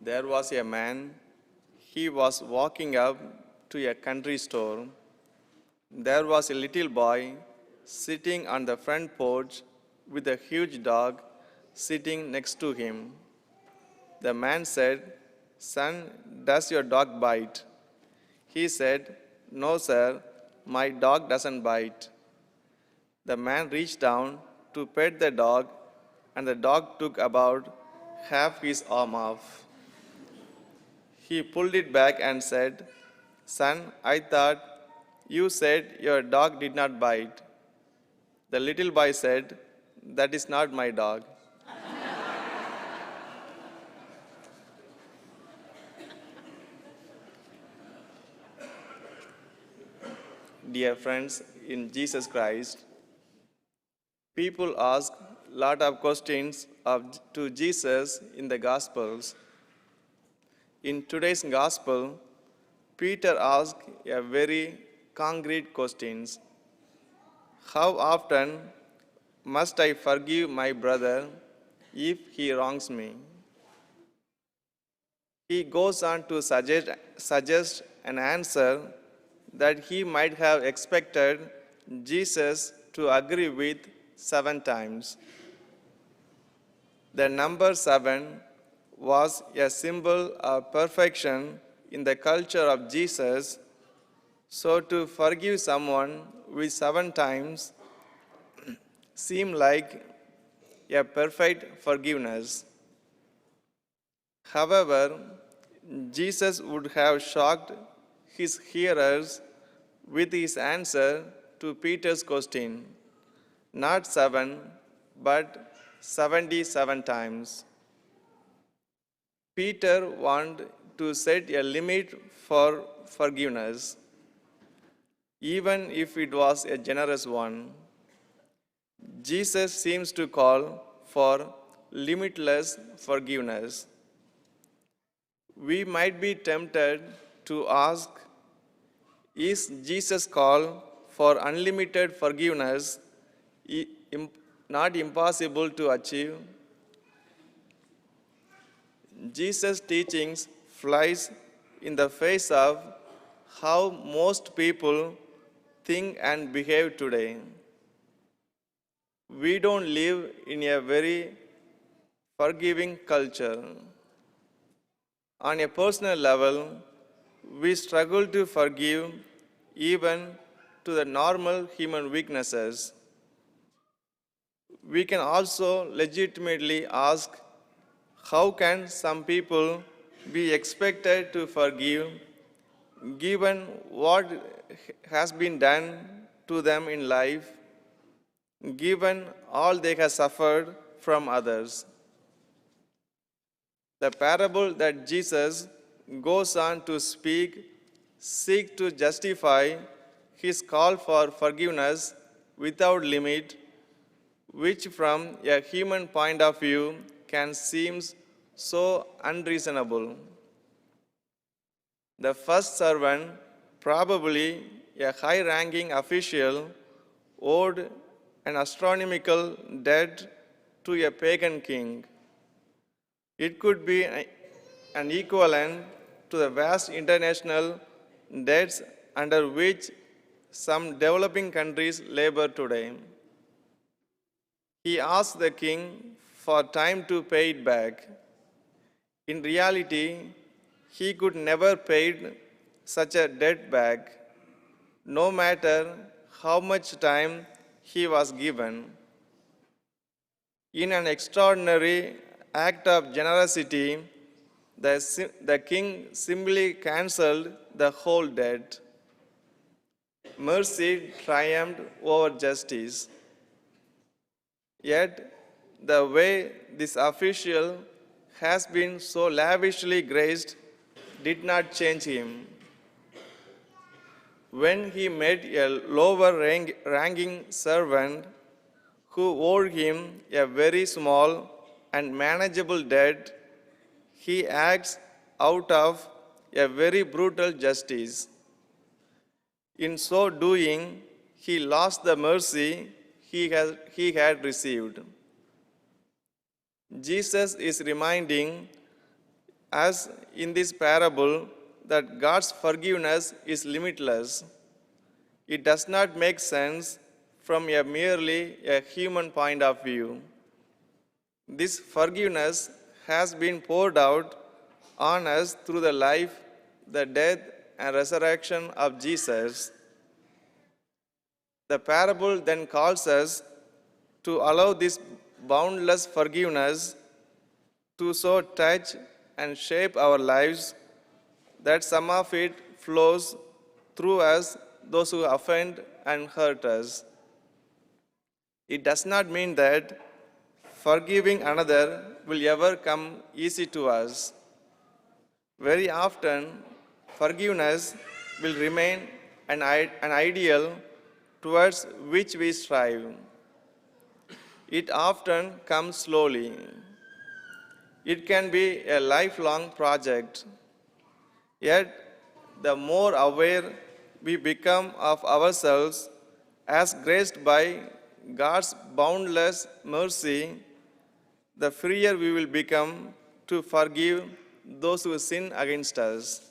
There was a man, he was walking up to a country store. There was a little boy sitting on the front porch with a huge dog sitting next to him. The man said, "Son, does your dog bite?" He said, "No, sir, my dog doesn't bite." The man reached down to pet the dog, and the dog took about half his arm off. He pulled it back and said, "Son, I thought you said your dog did not bite." The little boy said, "That is not my dog." Dear friends in Jesus Christ, people ask a lot of questions to Jesus in the Gospels. In today's Gospel, Peter asked a very concrete question. How often must I forgive my brother if he wrongs me? He goes on to suggest an answer that he might have expected Jesus to agree with 7 times. The number 7 was a symbol of perfection in the culture of Jesus, so to forgive someone with 7 times seemed like a perfect forgiveness. However, Jesus would have shocked his hearers with his answer to Peter's question, not 7, but 77 times. Peter wanted to set a limit for forgiveness, even if it was a generous one. Jesus seems to call for limitless forgiveness. We might be tempted to ask, is Jesus' call for unlimited forgiveness not impossible to achieve? Jesus' teachings flies in the face of how most people think and behave today. We don't live in a very forgiving culture. On a personal level, we struggle to forgive even to the normal human weaknesses. We can also legitimately ask, how can some people be expected to forgive given what has been done to them in life, given all they have suffered from others? The parable that Jesus goes on to speak seeks to justify his call for forgiveness without limit, which from a human point of view can seem so unreasonable. The first servant, probably a high-ranking official, owed an astronomical debt to a pagan king. It could be an equivalent to the vast international debts under which some developing countries labor today. He asked the king for time to pay it back. In reality, he could never pay such a debt back, no matter how much time he was given. In an extraordinary act of generosity, the king simply cancelled the whole debt. Mercy triumphed over justice. Yet, the way this official has been so lavishly graced did not change him. When he met a lower ranking servant who owed him a very small and manageable debt, he acts out of a very brutal justice. In so doing, he lost the mercy he had received. Jesus is reminding as in this parable that God's forgiveness is limitless. It does not make sense from a merely a human point of view. This forgiveness has been poured out on us through the life, the death, and resurrection of Jesus. The parable then calls us to allow this boundless forgiveness to so touch and shape our lives that some of it flows through us, those who offend and hurt us. It does not mean that forgiving another will ever come easy to us. Very often, forgiveness will remain an ideal towards which we strive. It often comes slowly. It can be a lifelong project. Yet, the more aware we become of ourselves as graced by God's boundless mercy, the freer we will become to forgive those who sin against us.